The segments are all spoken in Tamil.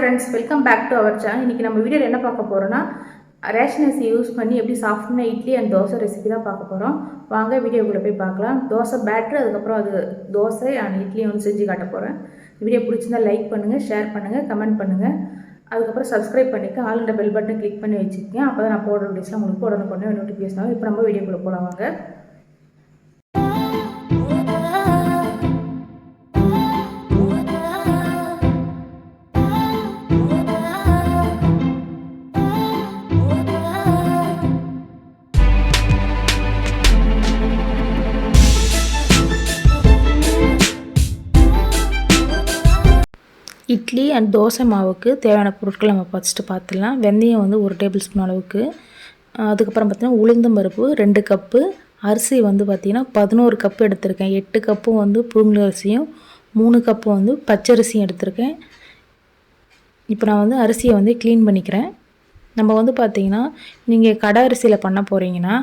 Friends, welcome back to our channel. இன்றைக்கி நம்ம வீடியோவில் என்ன பார்க்க போகிறோன்னா, ரேஷன் அரிசி யூஸ் பண்ணி எப்படி சாஃப்ட்னா இட்லி அண்ட் தோசை ரெசிபி தான் பார்க்க போகிறோம். வாங்க வீடியோக்குள்ளே போய் பார்க்கலாம். தோசை பேட்ரு, அதுக்கப்புறம் அது தோசை அண்ட் இட்லியும் வந்து செஞ்சு காட்ட போகிறேன். வீடியோ பிடிச்சிருந்தா லைக் பண்ணுங்கள், ஷேர் பண்ணுங்கள், கமெண்ட் பண்ணுங்கள். அதுக்கப்புறம் சப்ஸ்கிரைப் பண்ணிவிட்டு ஆல் இந்த பெல் பட்டன் கிளிக் பண்ணி வச்சுக்கோங்க. அப்போ தான் நான் போடுற வீடியோஸ்லாம் உங்களுக்கு உடனே நோட்டிஃபிகேஷன் ஆகும். இப்போ நம்ம வீடியோக்குள்ளே போகலாம் வாங்க. இட்லி அண்ட் தோசை மாவுக்கு தேவையான பொருட்கள் நம்ம ஃபஸ்ட்டு பார்த்துடலாம். வெந்தயம் வந்து 1 டேபிள் ஸ்பூன் அளவுக்கு, அதுக்கப்புறம் பார்த்திங்கன்னா உளுந்தம் பருப்பு 2 கப்பு, அரிசி வந்து பார்த்திங்கன்னா 11 கப்பு எடுத்திருக்கேன். 8 கப்பும் வந்து புழுங்கல் அரிசியும் 3 கப்பு வந்து பச்சரிசியும் எடுத்திருக்கேன். இப்போ நான் வந்து அரிசியை வந்து க்ளீன் பண்ணிக்கிறேன். நம்ம வந்து பார்த்திங்கன்னா நீங்கள் கடை அரிசியில் பண்ண போகிறீங்கன்னா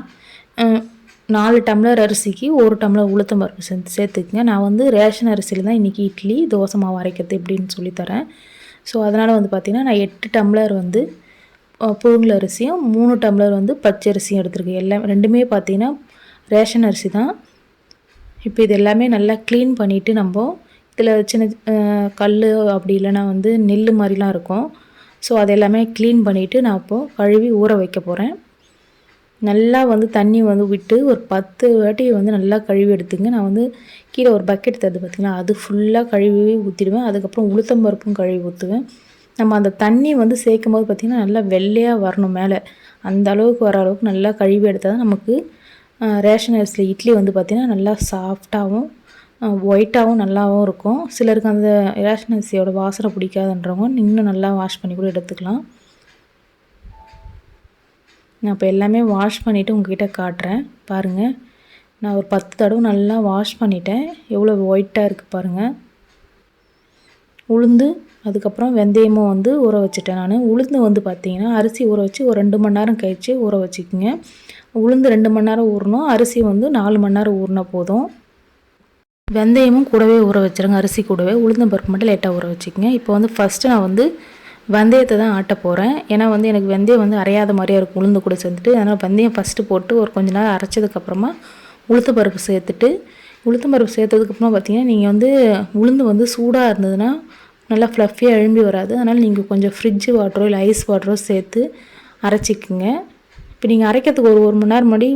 4 டம்ளர் அரிசிக்கு 1 டம்ளர் உளுத்தம் பருப்பு சேர்த்துக்குங்க. நான் வந்து ரேஷன் அரிசியில் தான் இன்றைக்கி இட்லி தோசை மாவு அரைக்கிறது எப்படின்னு சொல்லித்தரேன். ஸோ அதனால் வந்து பார்த்திங்கன்னா நான் 8 டம்ளர் வந்து புழுங்கல் அரிசியும் 3 டம்ளர் வந்து பச்சரிசியும் எடுத்துருக்கேன். எல்லாம் ரெண்டுமே பார்த்திங்கன்னா ரேஷன் அரிசி தான். இப்போ இது எல்லாமே நல்லா க்ளீன் பண்ணிவிட்டு நம்ம இதில் சின்ன கல் அப்படி இல்லைன்னா வந்து நெல் மாதிரிலாம் இருக்கும். ஸோ அது எல்லாமே க்ளீன் பண்ணிவிட்டு நான் இப்போது கழுவி ஊற வைக்க போகிறேன். நல்லா வந்து தண்ணி வந்து விட்டு ஒரு 10 வாட்டி வந்து நல்லா கழுவி எடுத்துங்க. நான் வந்து கீழே ஒரு பக்கெட் தருது பார்த்திங்களா, அது ஃபுல்லாக கழுவி ஊற்றிடுவேன். அதுக்கப்புறம் உளுத்தம் பருப்பும் கழுவி ஊற்றுவேன். நம்ம அந்த தண்ணி வந்து சேர்க்கும் போது பார்த்திங்கன்னா நல்லா வெள்ளையாக வரணும் மேலே, அந்த அளவுக்கு வர அளவுக்கு நல்லா கழுவி எடுத்தால் தான் நமக்கு ரேஷன் அரிசியில் இட்லி வந்து பார்த்திங்கன்னா நல்லா சாஃப்டாகவும் ஒயிட்டாகவும் நல்லாவும் இருக்கும். சிலருக்கு அந்த ரேஷன் அரிசியோட வாசனை பிடிக்காதுன்றவங்க இன்னும் நல்லா வாஷ் பண்ணி கூட எடுத்துக்கலாம். நான் இப்போ எல்லாமே வாஷ் பண்ணிவிட்டு உங்கள்கிட்ட காட்டுறேன் பாருங்கள். நான் ஒரு 10 தடவை நல்லா வாஷ் பண்ணிட்டேன். எவ்வளோ ஒயிட்டாக இருக்குது பாருங்கள். உளுந்து அதுக்கப்புறம் வெந்தயமும் வந்து ஊற வச்சுட்டேன். நான் உளுந்து வந்து பார்த்திங்கன்னா அரிசி ஊற வச்சு ஒரு 2 மணி நேரம் கழித்து ஊற வச்சுக்கோங்க. உளுந்து 2 மணி நேரம் ஊறணும், அரிசி வந்து 4 மணி நேரம் ஊறினா போதும். வெந்தயமும் கூடவே ஊற வச்சுருங்க, அரிசி கூடவே. உளுந்தம் பருப்பு மட்டும் லேட்டாக ஊற வச்சுக்கோங்க. இப்போ வந்து ஃபஸ்ட்டு நான் வந்து வெந்தயத்தை தான் ஆட்ட போகிறேன். ஏன்னா வந்து எனக்கு வெந்தயம் வந்து அரையாத மாதிரியாக இருக்கும் உளுந்து கூட சேர்த்துட்டு. அதனால் வெந்தயம் ஃபஸ்ட்டு போட்டு ஒரு கொஞ்ச நேரம் அரைச்சதுக்கப்புறமா உளுத்தம் பருப்பு சேர்த்துட்டு, உளுத்தம் பருப்பு சேர்த்ததுக்கப்புறமா பார்த்திங்கன்னா நீங்கள் வந்து உளுந்து வந்து சூடாக இருந்ததுன்னா நல்லா ஃப்ளஃபியாக எழும்பி வராது. அதனால் நீங்கள் கொஞ்சம் ஃப்ரிட்ஜ் வாட்டரோ இல்லை ஐஸ் வாட்டரோ சேர்த்து அரைச்சிக்குங்க. இப்போ நீங்கள் அரைக்கிறதுக்கு ஒரு மணி நேரம் முன்னாடி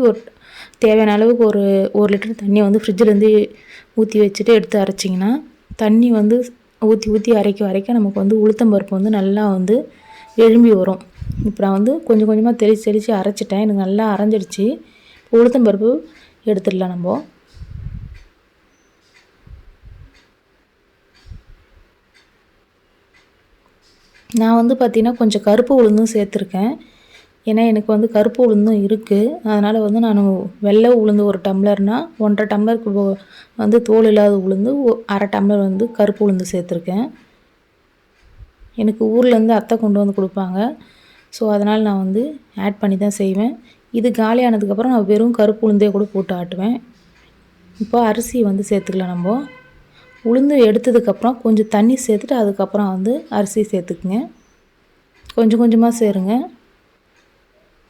தேவையான அளவுக்கு ஒரு லிட்டர் தண்ணியை வந்து ஃப்ரிட்ஜிலேருந்து ஊற்றி வச்சுட்டு எடுத்து அரைச்சிங்கன்னா தண்ணி வந்து ஊற்றி அரைக்க நமக்கு வந்து உளுத்தம் பருப்பு வந்து நல்லா வந்து எழும்பி வரும். இப்போ நான் வந்து கொஞ்சம் கொஞ்சமாக தெளித்து அரைச்சிட்டேன். எனக்கு நல்லா அரைஞ்சிடுச்சு. உளுத்தம் பருப்பு எடுத்துடலாம் நம்ம. நான் வந்து பார்த்திங்கன்னா கொஞ்சம் கருப்பு உளுந்தும் சேர்த்துருக்கேன். ஏன்னா எனக்கு வந்து கருப்பு உளுந்தும் இருக்குது. அதனால் வந்து நான் வெள்ளை உளுந்து 1 டம்ளர்னால் 1.5 டம்ளருக்கு வந்து தோல் இல்லாத உளுந்து 1/2 டம்ளர் வந்து கருப்பு உளுந்து சேர்த்துருக்கேன். எனக்கு ஊர்லேருந்து அத்தை கொண்டு வந்து கொடுப்பாங்க. ஸோ அதனால் நான் வந்து ஆட் பண்ணி தான் செய்வேன். இது காலியானதுக்கப்புறம் நான் வெறும் கருப்பு உளுந்தே கூட போட்டு ஆட்டுவேன். இப்போ அரிசி வந்து சேர்த்துக்கலாம். நம்ம உளுந்து எடுத்ததுக்கப்புறம் கொஞ்சம் தண்ணி சேர்த்துட்டு அதுக்கப்புறம் வந்து அரிசி சேர்த்துக்குங்க. கொஞ்சம் கொஞ்சமாக சேருங்க.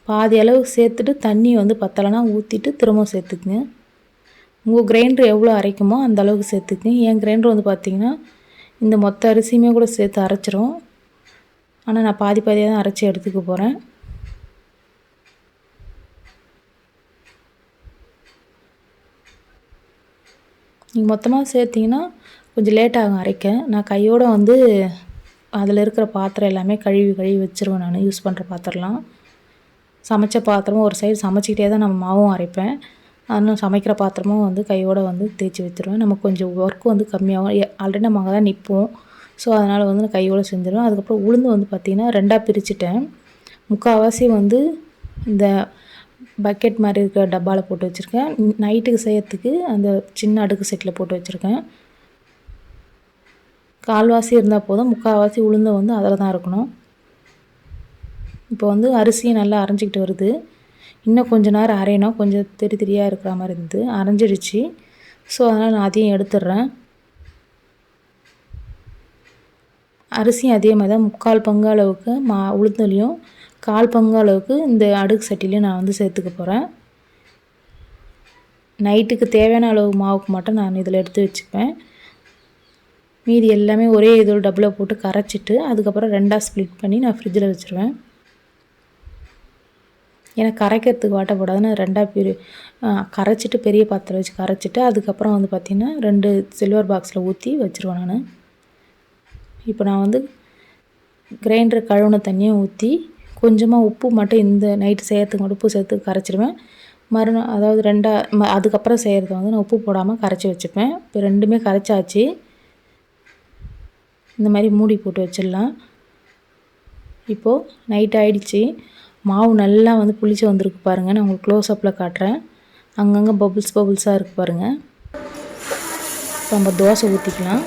பாதி அளவு சேர்த்துட்டு தண்ணி வந்து பத்தலைன்னா ஊற்றிட்டு திரும்பவும் சேர்த்துக்குங்க. உங்கள் கிரைண்டர் எவ்வளோ அரைக்குமோ அந்த அளவுக்கு சேர்த்துக்குங்க. என் கிரைண்டர் வந்து பார்த்திங்கன்னா இந்த மொத்த அரிசியுமே கூட சேர்த்து அரைச்சிரும். ஆனால் நான் பாதியாக தான் அரைச்சி எடுத்துக்க போகிறேன். நீங்கள் மொத்தமாக சேர்த்திங்கன்னா கொஞ்சம் லேட்டாகும் அரைக்க. நான் கையோடு வந்து அதில் இருக்கிற பாத்திரம் எல்லாமே கழுவி வச்சுருவேன். நான் யூஸ் பண்ணுற பாத்திரம்லாம் சமைச்ச பாத்திரமும் ஒரு சைடு சமைச்சிக்கிட்டே தான் நம்ம மாவும் அரைப்பேன். அதனால் சமைக்கிற பாத்திரமும் வந்து கையோடு வந்து தேய்ச்சி வச்சுருவேன். நமக்கு கொஞ்சம் ஒர்க்கு வந்து கம்மியாகும். ஆல்ரெடி நம்ம அங்கே தான் நிற்போம். ஸோ அதனால் வந்து நான் கையோடு செஞ்சுருவேன். அதுக்கப்புறம் உளுந்து வந்து பார்த்திங்கன்னா 2ஆக பிரிச்சுட்டேன். முக்கால்வாசி வந்து இந்த பக்கெட் மாதிரி இருக்கிற டப்பாவில் போட்டு வச்சுருக்கேன். நைட்டுக்கு செய்யறதுக்கு அந்த சின்ன அடுக்கு செட்டில் போட்டு வச்சுருக்கேன். கால்வாசி இருந்தால் போதும், முக்கால்வாசி உளுந்து வந்து அதில் தான் இருக்கணும். இப்போ வந்து அரிசியும் நல்லா அரைஞ்சிக்கிட்டு வருது. இன்னும் கொஞ்சம் நேரம் அரையணும். கொஞ்சம் தெரியாக இருக்கிற மாதிரி இருந்தது, அரைஞ்சிடுச்சு. ஸோ அதனால் நான் அதையும் எடுத்துடுறேன். அரிசியும் அதே மாதிரி தான் 3/4 பங்கு அளவுக்கு உளுந்துலையும் 1/4 பங்கு அளவுக்கு இந்த அடுக்கு சட்டிலையும் நான் வந்து சேர்த்துக்க போகிறேன். நைட்டுக்கு தேவையான அளவு மாவுக்கு மட்டும் நான் இதில் எடுத்து வச்சுப்பேன். மீதி எல்லாமே ஒரே இதோட டப்பில் போட்டு கரைச்சிட்டு அதுக்கப்புறம் 2ஆக ஸ்ப்ளிட் பண்ணி நான் ஃப்ரிட்ஜில் வச்சுருவேன். ஏன்னா கரைக்கிறதுக்கு வாட்டப்படாதுன்னு 2ஆக கரைச்சிட்டு பெரிய பாத்திரம் வச்சு கரைச்சிட்டு அதுக்கப்புறம் வந்து பார்த்திங்கன்னா 2 சில்வர் பாக்ஸில் ஊற்றி வச்சுருவேன் நான். இப்போ நான் வந்து கிரைண்டர் கழுவுன தண்ணியை ஊற்றி கொஞ்சமாக உப்பு மட்டும் இந்த நைட்டு செய்கிறதுக்கு மட்டும் உப்பு சேர்த்து கரைச்சிடுவேன். மறுநாள் அதாவது அதுக்கப்புறம் செய்கிறத வந்து நான் உப்பு போடாமல் கரைச்சி வச்சுப்பேன். இப்போ 2மே கரைச்சாச்சு. இந்த மாதிரி மூடி போட்டு வச்சிடலாம். இப்போது நைட் ஆகிடுச்சி. மாவு நல்லா வந்து புளிச்சு வந்திருக்கு பாருங்கள். நான் உங்களுக்கு க்ளோஸ்அப்பில் காட்டுறேன். அங்கங்கே பபுள்ஸாக இருக்குது பாருங்கள். இப்போ நம்ம தோசை ஊற்றிக்கலாம்.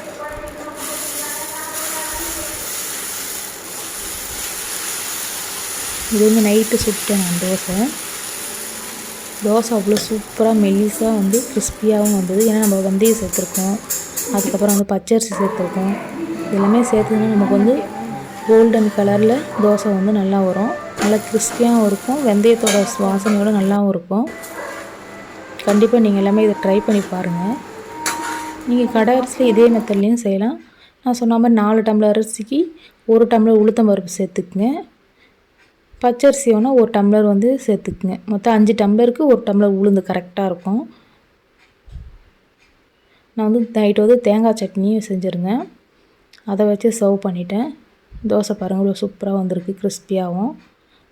இது வந்து நைட்டு சுட்டேன் நான் தோசை அவ்வளோ சூப்பராக மெல்லிஸாக வந்து கிறிஸ்பியாகவும் வந்தது. ஏன்னா நம்ம வெந்தயம் சேர்த்துருக்கோம், அதுக்கப்புறம் வந்து பச்சரிசி சேர்த்துருக்கோம். எல்லாமே சேர்த்துதுன்னா நமக்கு வந்து கோல்டன் கலரில் தோசை வந்து நல்லா வரும். நல்லா கிறிஸ்பியாகவும் இருக்கும், வெந்தயத்தோட வாசனையோடு நல்லாவும் இருக்கும். கண்டிப்பாக நீங்கள் எல்லாமே இதை ட்ரை பண்ணி பாருங்கள். நீங்கள் கடை அரிசியில் இதே மெத்தட்லேயும் செய்யலாம். நான் சொன்ன மாதிரி 4 டம்ளர் அரிசிக்கு 1 டம்ளர் உளுத்தம் பருப்பு சேர்த்துக்குங்க. பச்சரிசி வேணால் 1 டம்ளர் வந்து சேர்த்துக்குங்க. மொத்தம் 5 டம்ளருக்கு 1 டம்ளர் உளுந்து கரெக்டாக இருக்கும். நான் வந்து நைட்டு வந்து தேங்காய் சட்னியும் செஞ்சுருந்தேன். அதை வச்சு சர்வ் பண்ணிட்டேன். தோசை பாருங்கள் இவ்வளோ சூப்பராக வந்திருக்கு, கிறிஸ்பியாகவும்.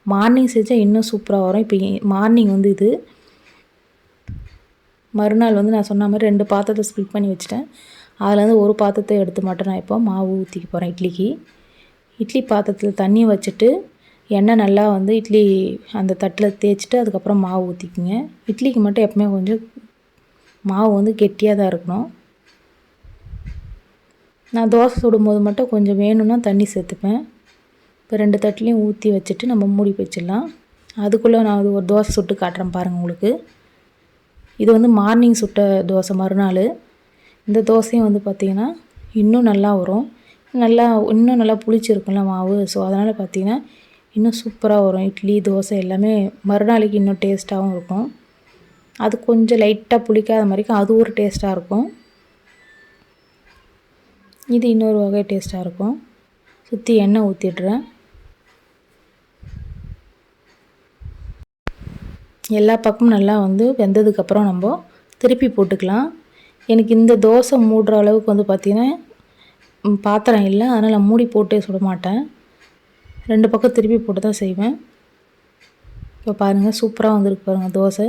மார்னிங் செஞ்சால் இன்னும் சூப்பராக வரும். இப்போ மார்னிங் வந்து இது மறுநாள் வந்து நான் சொன்ன மாதிரி 2 பாத்திரத்தை ஸ்பிட் பண்ணி வச்சுட்டேன். அதில் வந்து ஒரு பாத்திரத்தை எடுத்து மட்டும் நான் இப்போ மாவு ஊற்றிக்க போகிறேன் இட்லிக்கு. இட்லி பாத்திரத்தில் தண்ணி வச்சுட்டு எண்ணெய் நல்லா வந்து இட்லி அந்த தட்டில் தேய்ச்சிட்டு அதுக்கப்புறம் மாவு ஊற்றிக்குங்க. இட்லிக்கு மட்டும் எப்பவுமே கொஞ்சம் மாவு வந்து கெட்டியாக தான் இருக்கணும். நான் தோசை சுடும்போது மட்டும் கொஞ்சம் வேணும்னா தண்ணி சேர்த்துப்பேன். இப்போ 2 தட்டுலையும் ஊற்றி வச்சுட்டு நம்ம மூடி வச்சிடலாம். அதுக்குள்ளே நான் அது ஒரு தோசை சுட்டு காட்டுறேன் பாருங்கள் உங்களுக்கு. இது வந்து மார்னிங் சுட்ட தோசை மறுநாள். இந்த தோசையும் வந்து பார்த்திங்கன்னா இன்னும் நல்லா வரும். இன்னும் நல்லா புளிச்சிருக்கும்ல மாவு. ஸோ அதனால் பார்த்திங்கன்னா இன்னும் சூப்பராக வரும். இட்லி தோசை எல்லாமே மறுநாளைக்கு இன்னும் டேஸ்ட்டாகவும் இருக்கும். அது கொஞ்சம் லைட்டாக புளிக்காத மாதிரிக்கும் அது ஒரு டேஸ்ட்டாக இருக்கும். இது இன்னொரு வகை டேஸ்ட்டாக இருக்கும். சுற்றி எண்ணெய் ஊற்றிடுறேன். எல்லா பக்கமும் நல்லா வந்து வெந்ததுக்கப்புறம் நம்ம திருப்பி போட்டுக்கலாம். எனக்கு இந்த தோசை மூடுற அளவுக்கு வந்து பார்த்திங்கன்னா பாத்திரம் இல்லை, அதனால் நான் மூடி போட்டே சுட மாட்டேன். 2 பக்கம் திருப்பி போட்டு தான் செய்வேன். இப்போ பாருங்கள் சூப்பராக வந்திருக்கு பாருங்கள் தோசை.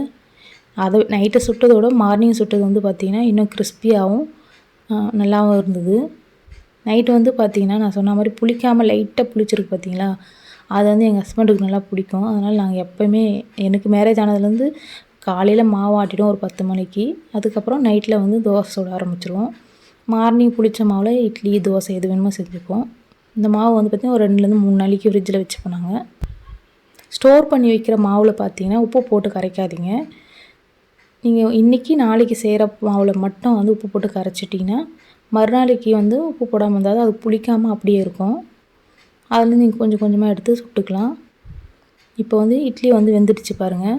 அதை நைட்டு சுட்டதோட மார்னிங் சுட்டது வந்து பார்த்திங்கன்னா இன்னும் கிறிஸ்பியாகவும் நல்லாவும் இருந்தது. நைட்டு வந்து பார்த்திங்கன்னா நான் சொன்ன மாதிரி புளிக்காமல் லைட்டாக புளிச்சிருக்கு பார்த்திங்களா, அது வந்து எங்கள் ஹஸ்பண்டுக்கு நல்லா பிடிக்கும். அதனால் நாங்கள் எப்போயுமே எனக்கு மேரேஜ் ஆனதுலேருந்து காலையில் மாவு ஆட்டிடும் ஒரு 10 மணிக்கு. அதுக்கப்புறம் நைட்டில் வந்து தோசை சுட ஆரம்பிச்சிருவோம். மார்னிங் புளித்த மாவில் இட்லி தோசை எது வேணுமோ செஞ்சுப்போம். இந்த மாவு வந்து பார்த்திங்கன்னா ஒரு 2லேருந்து 3 நாளைக்கு ஃப்ரிட்ஜில் வச்சுப்போம் நாங்கள். ஸ்டோர் பண்ணி வைக்கிற மாவில் பார்த்திங்கன்னா உப்பு போட்டு கரைக்காதீங்க. நீங்கள் இன்றைக்கி நாளைக்கு செய்கிற மாவில் மட்டும் வந்து உப்பு போட்டு கரைச்சிட்டிங்கன்னா மறுநாளைக்கு வந்து உப்பு போடாமல் இருந்தால் அது புளிக்காமல் அப்படியே இருக்கும். அதுலேருந்து நீங்கள் கொஞ்சம் கொஞ்சமாக எடுத்து சுட்டுக்கலாம். இப்போ வந்து இட்லி வந்து வெந்துடுச்சு பாருங்கள்.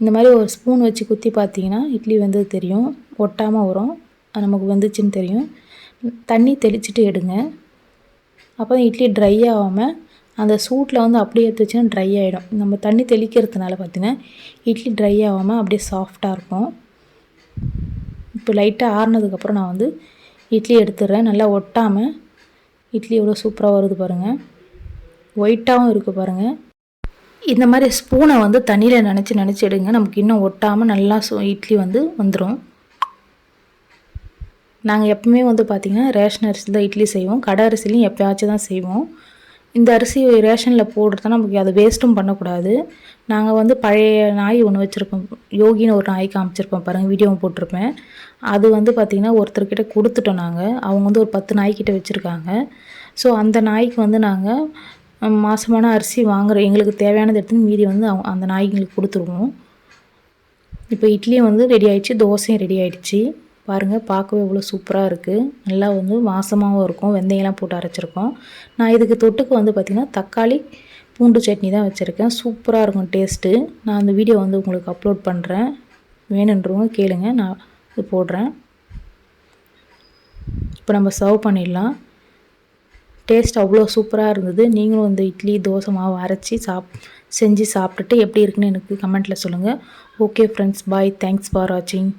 இந்த மாதிரி ஒரு ஸ்பூன் வச்சு குத்தி பார்த்தீங்கன்னா இட்லி வெந்தது தெரியும், ஒட்டாமல் வரும், அது நமக்கு வெந்துச்சுன்னு தெரியும். தண்ணி தெளிச்சுட்டு எடுங்க. அப்போ தான் இட்லி ட்ரை ஆகாமல் அந்த சூட்டில் வந்து அப்படியே எடுத்து வச்சுன்னா ட்ரை ஆகிடும். நம்ம தண்ணி தெளிக்கிறதுனால பார்த்திங்கன்னா இட்லி ட்ரை ஆகாமல் அப்படியே சாஃப்டாக இருக்கும். இப்போ லைட்டாக ஆறுனதுக்கப்புறம் நான் வந்து இட்லி எடுத்துடுறேன். நல்லா ஒட்டாமல் இட்லி எவ்வளோ சூப்பராக வருது பாருங்கள், ஒயிட்டாகவும் இருக்குது பாருங்கள். இந்த மாதிரி ஸ்பூனை வந்து தண்ணியில் நனைச்சி எடுங்க, நமக்கு இன்னும் ஒட்டாமல் நல்லா இட்லி வந்து வந்துடும். நாங்கள் எப்பவுமே வந்து பார்த்திங்கன்னா ரேஷன் அரிசியில் தான் இட்லி செய்வோம். கடை அரிசிலையும் எப்போயாச்சும் தான் செய்வோம். இந்த அரிசி ரேஷனில் போடுறதுனா நமக்கு அதை வேஸ்ட்டும் பண்ணக்கூடாது. நாங்கள் வந்து பழைய நாய் ஒன்று வச்சுருப்போம், யோகின்னு ஒரு நாய் காமிச்சிருப்போம் பாருங்கள், வீடியோவும் போட்டிருப்பேன். அது வந்து பார்த்திங்கன்னா ஒருத்தர்கிட்ட கொடுத்துட்டோம் நாங்கள். அவங்க வந்து ஒரு 10 நாய்க்கிட்ட வச்சுருக்காங்க. ஸோ அந்த நாய்க்கு வந்து நாங்கள் மாதமான அரிசி வாங்குகிறோம், எங்களுக்கு தேவையானது எடுத்துன்னு மீதி வந்து அந்த நாய்களுக்கு கொடுத்துருவோம். இப்போ இட்லியும் வந்து ரெடி ஆகிடுச்சு, தோசையும் ரெடி ஆகிடுச்சு பாருங்கள், பார்க்கவே எவ்வளோ சூப்பராக இருக்குது. நல்லா வந்து வாசமாகவும் இருக்கும். வெந்தயம்லாம் போட்டு அரைச்சிருக்கோம். நான் இதுக்கு தொட்டுக்கு வந்து பார்த்திங்கன்னா தக்காளி பூண்டு சட்னி தான் வச்சுருக்கேன். சூப்பராக இருக்கும் டேஸ்ட்டு. நான் அந்த வீடியோ வந்து உங்களுக்கு அப்லோட் பண்ணுறேன். வேணுன்றவங்க கேளுங்க, நான் இது போடுறேன். இப்போ நம்ம சர்வ் பண்ணிடலாம். டேஸ்ட் அவ்வளோ சூப்பராக இருந்தது. நீங்களும் வந்து இட்லி தோசை மாவு அரைச்சி செஞ்சு சாப்பிட்டுட்டு எப்படி இருக்குன்னு எனக்கு கமெண்ட்டில் சொல்லுங்கள். Okay friends, bye. Thanks for வாட்சிங்.